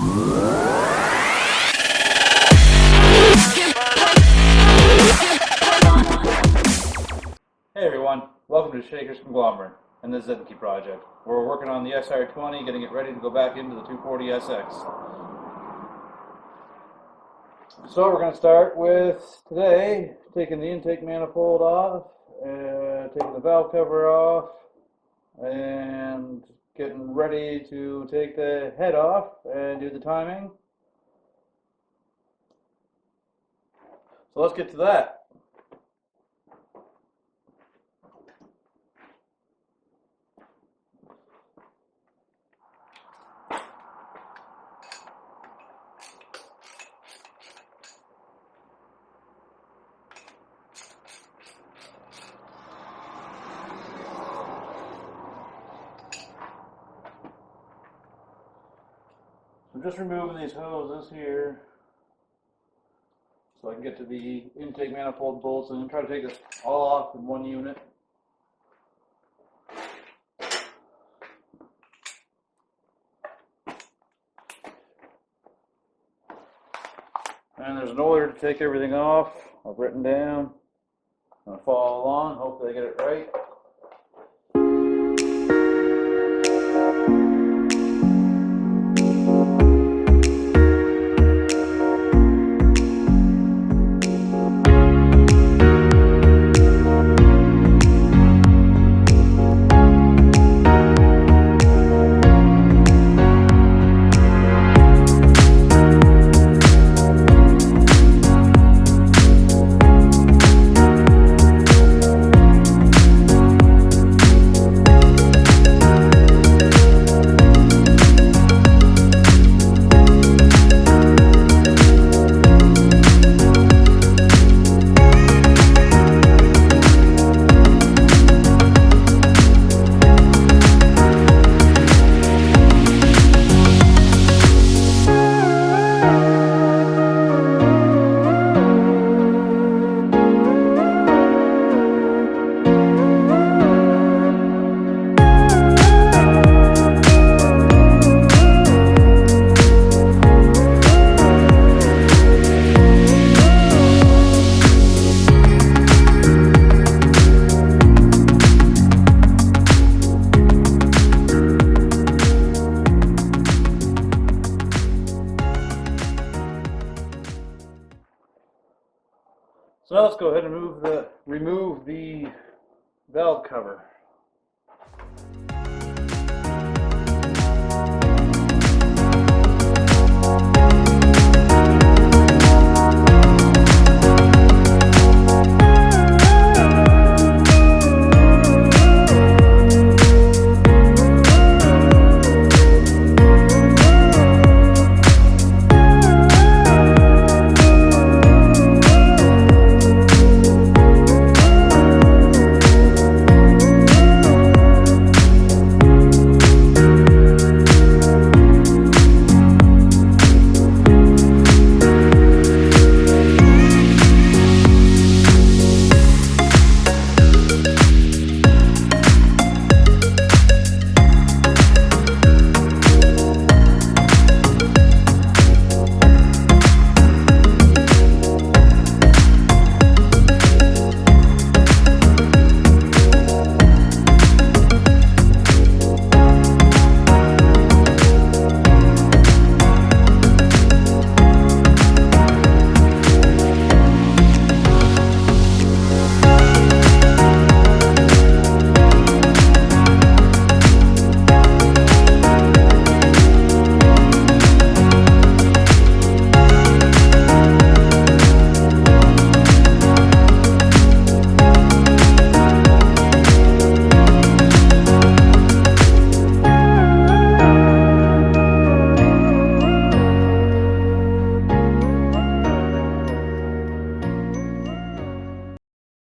Hey everyone, welcome to Shaker's Conglomerate and the Zenke project, where we're working on the SR20, getting it ready to go back into the 240SX. So we're going to start with, today, taking the intake manifold off, taking the valve cover off, and getting ready to take the head off and do the timing. So let's get to that. I'm just removing these hoses here so I can get to the intake manifold bolts, and try to take this all off in one unit. And there's an order to take everything off. I've written down. I'm going to follow along. Hopefully I get it right. So now let's go ahead and remove the valve cover.